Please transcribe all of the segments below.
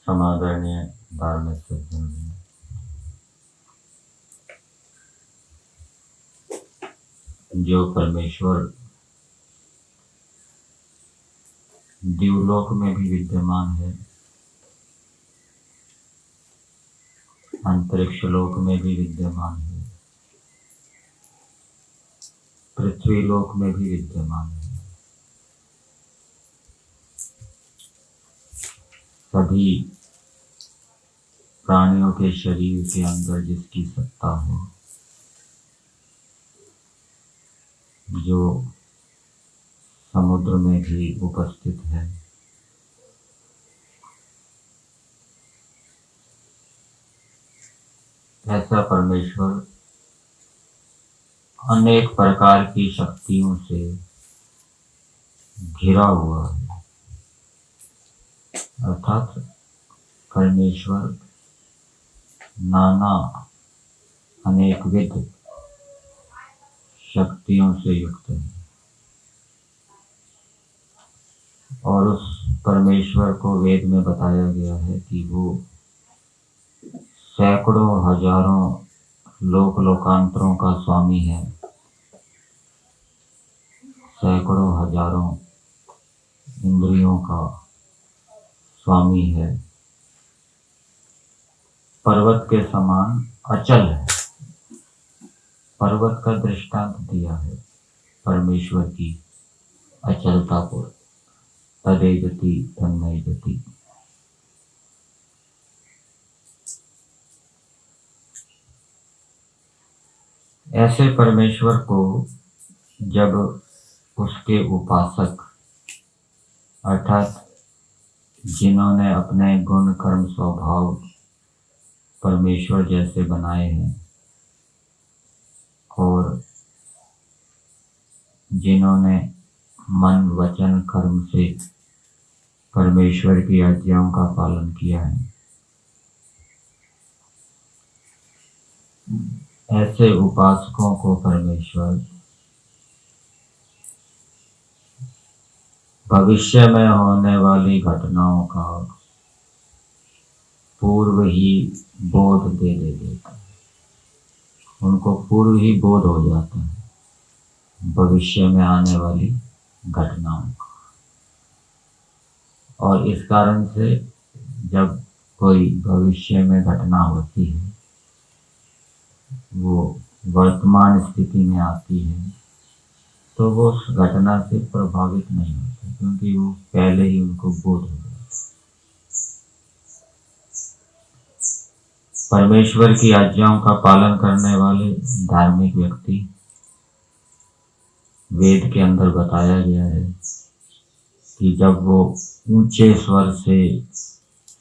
समादरणीय धार्मिक सज्जन, जो परमेश्वर द्युलोक में भी विद्यमान है, अंतरिक्ष लोक में भी विद्यमान है, पृथ्वी लोक में भी विद्यमान है। सभी प्राणियों के शरीर के अंदर जिसकी सत्ता है, जो समुद्र में भी उपस्थित है, ऐसा परमेश्वर अनेक प्रकार की शक्तियों से घिरा हुआ है। अर्थात परमेश्वर नाना अनेकविध शक्तियों से युक्त है और उस परमेश्वर को वेद में बताया गया है कि वो सैकड़ों हजारों लोक लोकांतरों का स्वामी है, सैकड़ों हजारों इंद्रियों का स्वामी है, पर्वत के समान अचल है। पर्वत का दृष्टांत दिया है परमेश्वर की अचलता को, तदेजति तन्मयजति। ऐसे परमेश्वर को जब उसके उपासक अर्थात जिन्होंने अपने गुण कर्म स्वभाव परमेश्वर जैसे बनाए हैं और जिन्होंने मन वचन कर्म से परमेश्वर की आज्ञाओं का पालन किया है, ऐसे उपासकों को परमेश्वर भविष्य में होने वाली घटनाओं का पूर्व ही बोध दे देता है। उनको पूर्व ही बोध हो जाता है भविष्य में आने वाली घटनाओं का, और इस कारण से जब कोई भविष्य में घटना होती है, वो वर्तमान स्थिति में आती है, तो वो उस घटना से प्रभावित नहीं होते, क्योंकि वो पहले ही उनको बोध हो गया। परमेश्वर की आज्ञाओं का पालन करने वाले धार्मिक व्यक्ति, वेद के अंदर बताया गया है कि जब वो ऊंचे स्वर से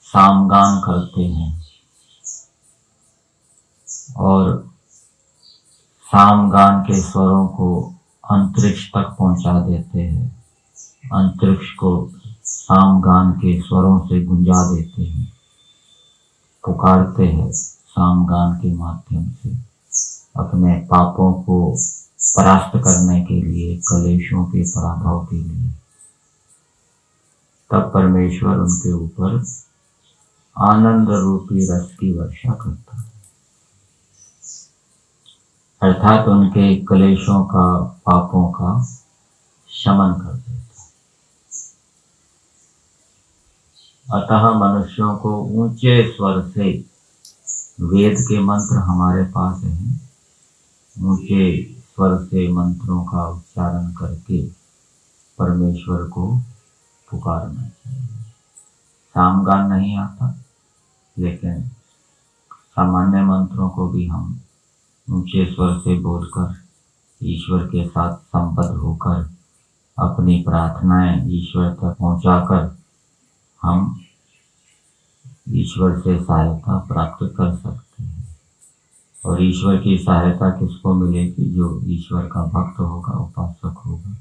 सामगान करते हैं और सामगान के स्वरों को अंतरिक्ष तक पहुंचा देते हैं, अंतरिक्ष को सामगान के स्वरों से गुंजा देते हैं, पुकारते हैं सामगान के माध्यम से अपने पापों को परास्त करने के लिए, कलेशों के पराभव के लिए, तब परमेश्वर उनके ऊपर आनंद रूपी रस की वर्षा करता है, अर्थात उनके कलेशों का, पापों का शमन कर देता है। अतः मनुष्यों को ऊंचे स्वर से, वेद के मंत्र हमारे पास हैं, ऊंचे स्वर से मंत्रों का उच्चारण करके परमेश्वर को पुकारना चाहिए। सामगान नहीं आता, लेकिन सामान्य मंत्रों को भी हम ऊंचे स्वर से बोलकर, ईश्वर के साथ संबद्ध होकर, अपनी प्रार्थनाएं ईश्वर तक पहुंचाकर हम ईश्वर से सहायता प्राप्त कर सकते हैं। और ईश्वर की सहायता किसको मिलेगी? जो ईश्वर का भक्त होगा, उपासक होगा,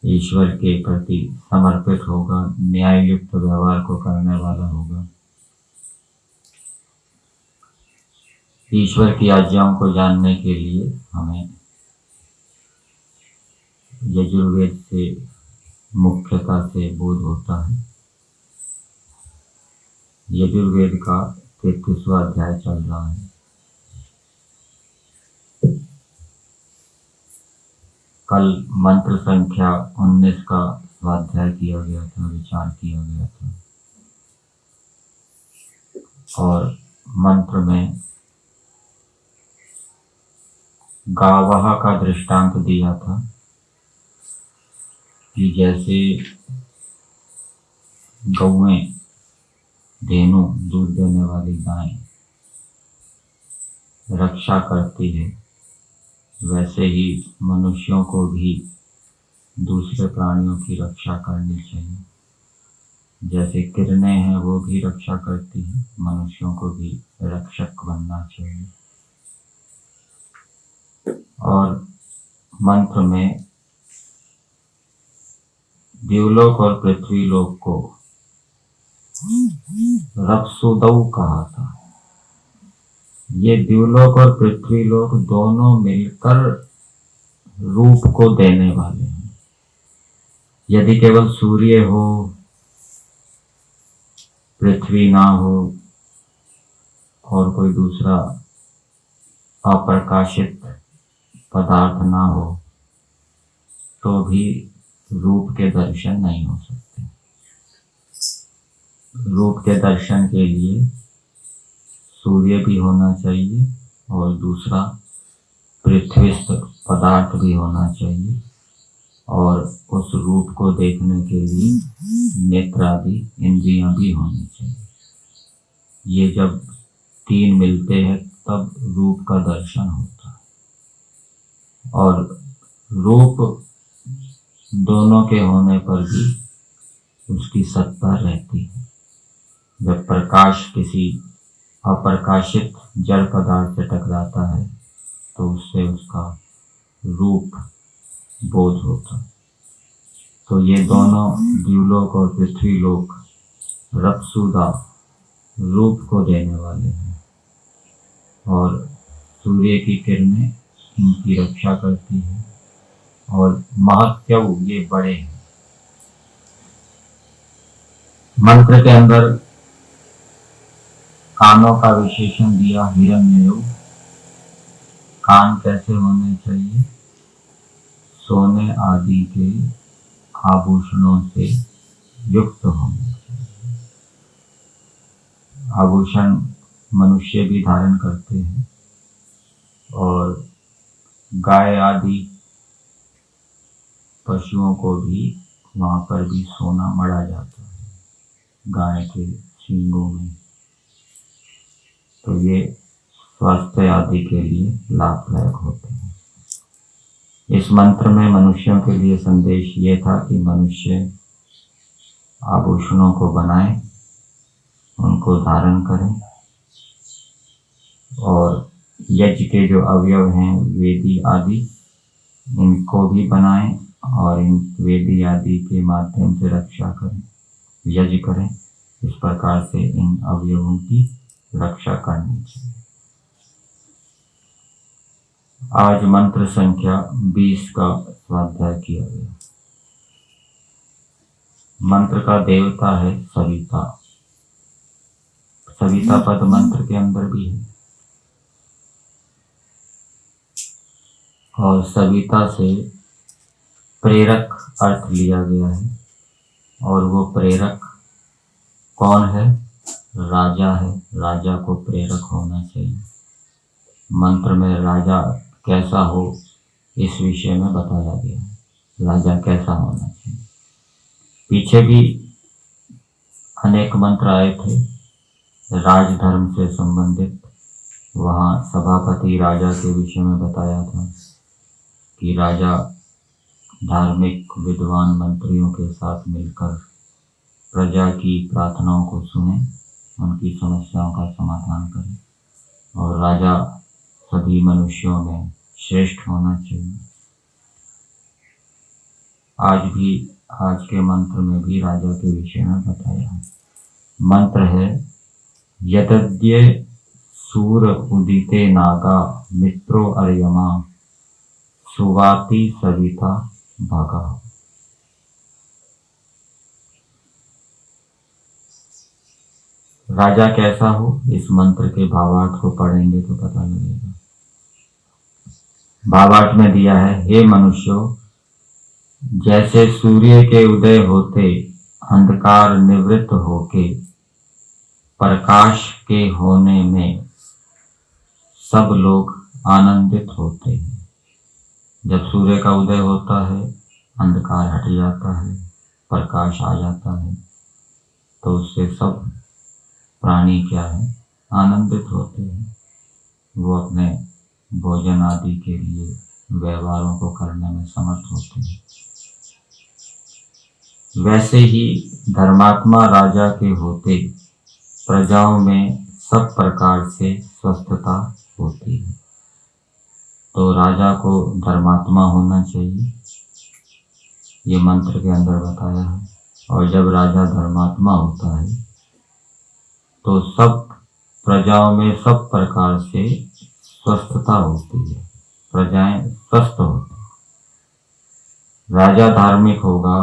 ईश्वर के प्रति समर्पित होगा, न्याय युक्त व्यवहार को करने वाला होगा, ईश्वर की आज्ञाओं को जानने के लिए हमें यजुर्वेद से मुख्यता से बोध होता है। यजुर्वेद का 33वां अध्याय चल रहा है। कल मंत्र संख्या 19 का स्वाध्याय किया गया था, विचार किया गया था, और मंत्र में गावः का दृष्टांत दिया था कि जैसे गौएं, धेनु, दूध देने वाली गायें रक्षा करती है, वैसे ही मनुष्यों को भी दूसरे प्राणियों की रक्षा करनी चाहिए। जैसे किरणें हैं वो भी रक्षा करती हैं, मनुष्यों को भी रक्षक बनना चाहिए। और मंत्र में द्युलोक और पृथ्वीलोक को रप्सुदौ कहा था। ये द्युलोक और पृथ्वीलोक दोनों मिलकर रूप को देने वाले हैं। यदि केवल सूर्य हो, पृथ्वी ना हो और कोई दूसरा अप्रकाशित पदार्थ ना हो तो भी रूप के दर्शन नहीं हो सकते। रूप के दर्शन के लिए सूर्य भी होना चाहिए और दूसरा पृथ्वीस्थ पदार्थ भी होना चाहिए, और उस रूप को देखने के लिए नेत्र आदि इंद्रियां भी होनी चाहिए। ये जब तीन मिलते हैं तब रूप का दर्शन होता है। और रूप दोनों के होने पर भी उसकी सत्ता रहती है। जब प्रकाश किसी अप्रकाशित जड़ पदार्थ से टकराता है तो उससे उसका रूप बोध होता है। तो ये दोनों द्युलोक और पृथ्वीलोक रप्सुदा रूप को देने वाले हैं, और सूर्य की किरणें इनकी रक्षा करती है, और महत्यव ये बड़े हैं। मंत्र के अंदर कानों का विशेषण दिया, हिरण्ययौ। कान कैसे होने चाहिए? सोने आदि के आभूषणों से युक्त होने चाहिए। आभूषण मनुष्य भी धारण करते हैं, और गाय आदि पशुओं को भी वहां पर भी सोना मढ़ा जाता है, गाय के सींगों में। तो ये स्वास्थ्य आदि के लिए लाभदायक होते हैं। इस मंत्र में मनुष्यों के लिए संदेश ये था कि मनुष्य आभूषणों को बनाए, उनको धारण करें, और यज्ञ के जो अवयव हैं, वेदी आदि, इनको भी बनाएं और इन वेदी आदि के माध्यम से रक्षा करें, यज्ञ करें। इस प्रकार से इन अवयवों की रक्षा करनी चाहिए। आज मंत्र संख्या 20 का स्वाध्याय किया गया। मंत्र का देवता है सविता। सविता पद मंत्र के अंदर भी है, और सविता से प्रेरक अर्थ लिया गया है, और वो प्रेरक कौन है? राजा है। राजा को प्रेरक होना चाहिए। मंत्र में राजा कैसा हो इस विषय में बताया गया है, राजा कैसा होना चाहिए। पीछे भी अनेक मंत्र आए थे राजधर्म से संबंधित। वहाँ सभापति राजा के विषय में बताया था कि राजा धार्मिक विद्वान मंत्रियों के साथ मिलकर प्रजा की प्रार्थनाओं को सुने, उनकी समस्याओं का समाधान करें, और राजा सभी मनुष्यों में श्रेष्ठ होना चाहिए। आज के मंत्र में भी राजा के विषय में बताया है। मंत्र है यतद्य सूर उदिते नागा मित्रो अर्यमा सुवाति सविता भागा। राजा कैसा हो, इस मंत्र के भावार्थ को पढ़ेंगे तो पता लगेगा। भावार्थ में दिया है, हे मनुष्यों, जैसे सूर्य के उदय होते अंधकार निवृत्त होके प्रकाश के होने में सब लोग आनंदित होते हैं। जब सूर्य का उदय होता है, अंधकार हट जाता है, प्रकाश आ जाता है, तो उससे सब प्राणी क्या है, आनंदित होते हैं। वो अपने भोजन आदि के लिए व्यवहारों को करने में समर्थ होते हैं। वैसे ही धर्मात्मा राजा के होते प्रजाओं में सब प्रकार से स्वस्थता होती है। तो राजा को धर्मात्मा होना चाहिए, ये मंत्र के अंदर बताया है। और जब राजा धर्मात्मा होता है तो सब प्रजाओं में सब प्रकार से स्वस्थता होती है, प्रजाएं स्वस्थ होती हैं। राजा धार्मिक होगा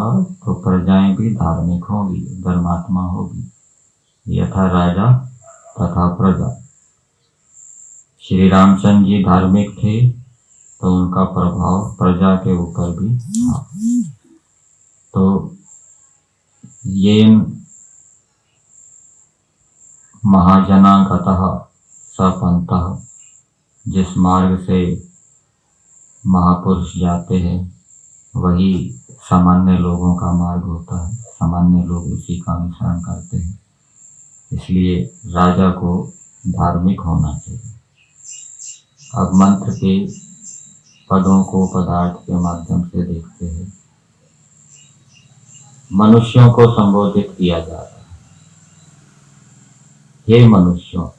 तो प्रजाएं भी धार्मिक होंगी, धर्मात्मा होगी। यथा राजा तथा प्रजा। श्री रामचंद्र जी धार्मिक थे तो उनका प्रभाव प्रजा के ऊपर भी था। तो ये महाजनागतः सपंथः, जिस मार्ग से महापुरुष जाते हैं वही सामान्य लोगों का मार्ग होता है। सामान्य लोग उसी का अनुसरण करते हैं। इसलिए राजा को धार्मिक होना चाहिए। अब मंत्र के पदों को पदार्थ के माध्यम से देखते हैं। मनुष्यों को संबोधित किया जा रहा है। हे मनुष्यों,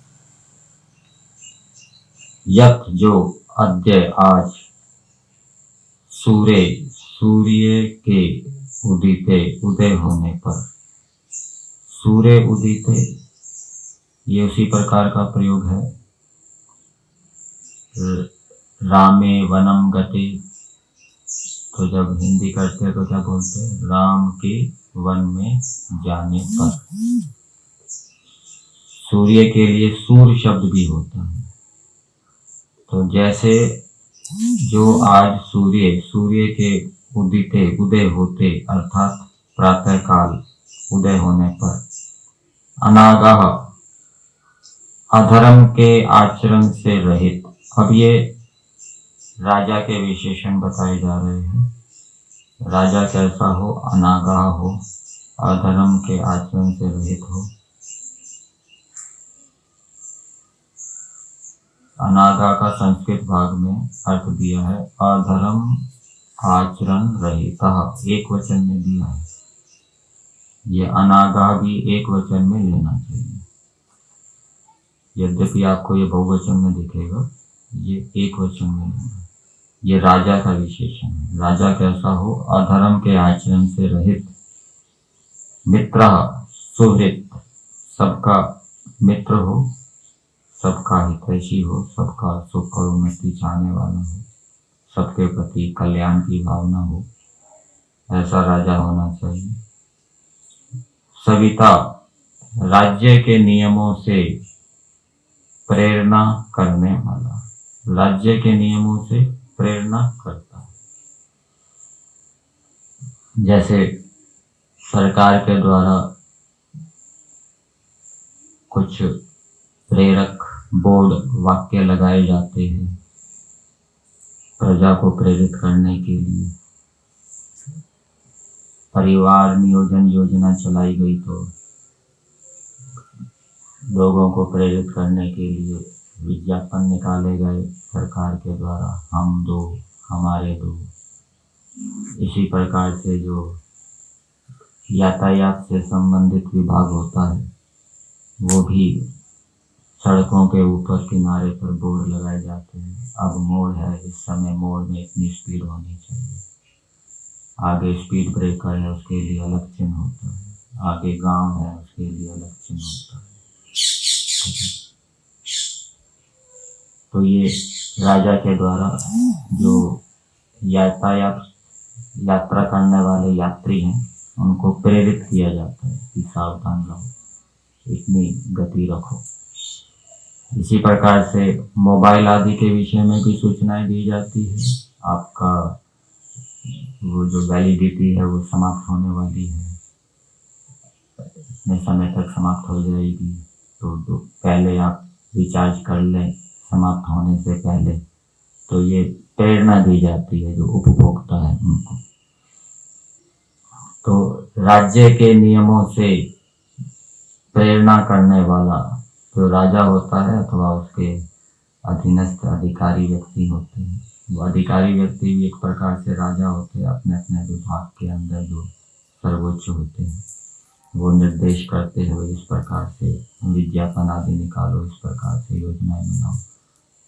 यत जो अद्य आज सूर्य के उदय होने पर, सूर्य उदिते ये उसी प्रकार का प्रयोग है। रामे वनम गते, तो जब हिंदी करते हैं तो क्या बोलते हैं, राम के वन में जाने पर। सूर्य के लिए सूर्य शब्द भी होता है। तो जैसे जो आज सूर्य के उदय होते अर्थात प्रातः काल उदय होने पर अनागाह अधर्म के आचरण से रहित। अब ये राजा के विशेषण बताए जा रहे हैं। राजा कैसा हो, अनागाह हो, अधर्म के आचरण से रहित हो। अनागा का संस्कृत भाग में अर्थ दिया है अधर्म आचरण रहित, एक वचन में दिया है। ये अनागा भी एक वचन में लेना चाहिए। यद्यपि आपको ये बहुवचन में दिखेगा, ये एक वचन में लेना। ये राजा का विशेषण है। राजा कैसा हो, अधर्म के आचरण से रहित, मित्र सुहृत, सबका मित्र हो, सबका हितैषी हो, सबका सुख और उन्नति चाहने वाला हो, सबके प्रति कल्याण की भावना हो, ऐसा राजा होना चाहिए। सविता, राज्य के नियमों से प्रेरणा करने वाला, राज्य के नियमों से प्रेरणा करता है। जैसे सरकार के द्वारा कुछ प्रेरक बोर्ड वाक्य लगाए जाते हैं प्रजा को प्रेरित करने के लिए। परिवार नियोजन योजना चलाई गई तो लोगों को प्रेरित करने के लिए विज्ञापन निकाले गए सरकार के द्वारा, हम दो हमारे दो। इसी प्रकार से जो यातायात से संबंधित विभाग होता है वो भी सड़कों के ऊपर किनारे पर बोर्ड लगाए जाते हैं। अब मोड़ है, इस समय मोड़ में इतनी स्पीड होनी चाहिए। आगे स्पीड ब्रेकर है उसके लिए अलग चिन्ह होता है, आगे गांव है उसके लिए अलग चिन्ह होता है। ठीक है, तो ये राजा के द्वारा जो यात्रा करने वाले यात्री हैं उनको प्रेरित किया जाता है कि सावधान रहो, इतनी गति रखो। इसी प्रकार से मोबाइल आदि के विषय में भी सूचनाएं दी जाती है। आपका वो जो वैलिडिटी है वो समाप्त होने वाली है, इतने समय तक समाप्त हो जाएगी, तो पहले आप रिचार्ज कर लें समाप्त होने से पहले। तो ये प्रेरणा दी जाती है जो उपभोक्ता है उनको। तो राज्य के नियमों से प्रेरणा करने वाला जो राजा होता है अथवा उसके अधीनस्थ अधिकारी व्यक्ति होते हैं, वो अधिकारी व्यक्ति भी एक प्रकार से राजा होते हैं। अपने अपने विभाग के अंदर जो सर्वोच्च होते हैं वो निर्देश करते हुए इस प्रकार से विज्ञापन आदि निकालो, इस प्रकार से योजनाएं बनाओ,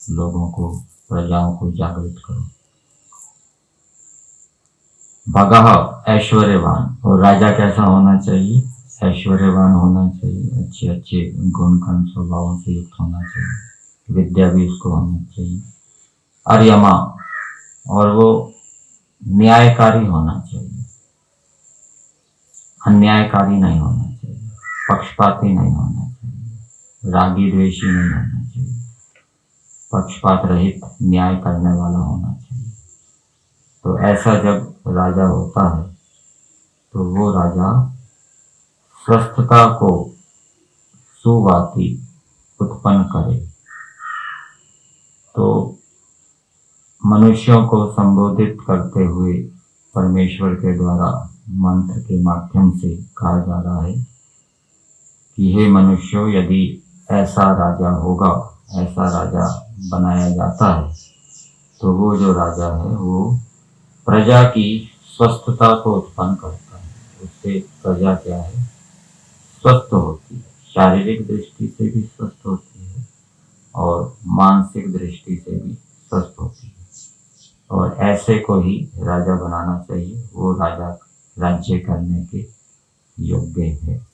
लोगों को प्रजाओं को जागृत करो। भगः ऐश्वर्यवान, और राजा कैसा होना चाहिए? ऐश्वर्यवान होना चाहिए, अच्छे अच्छे गुण कर्म स्वभावों से युक्त होना चाहिए, विद्या भी उसको होनी चाहिए। अर्यमा, और वो न्यायकारी होना चाहिए, अन्यायकारी नहीं होना चाहिए, पक्षपाती नहीं होना चाहिए, रागी द्वेषी नहीं होना चाहिए, पक्षपात रहित न्याय करने वाला होना चाहिए। तो ऐसा जब राजा होता है तो वो राजा स्वस्थता को सुवाति उत्पन्न करे। तो मनुष्यों को संबोधित करते हुए परमेश्वर के द्वारा मंत्र के माध्यम से कहा जा रहा है कि हे मनुष्यों, यदि ऐसा राजा होगा, ऐसा राजा बनाया जाता है, तो वो जो राजा है वो प्रजा की स्वस्थता को उत्पन्न करता है। उससे प्रजा क्या है? स्वस्थ होती है, शारीरिक दृष्टि से भी स्वस्थ होती है और मानसिक दृष्टि से भी स्वस्थ होती है। और ऐसे को ही राजा बनाना चाहिए, वो राजा राज्य करने के योग्य है।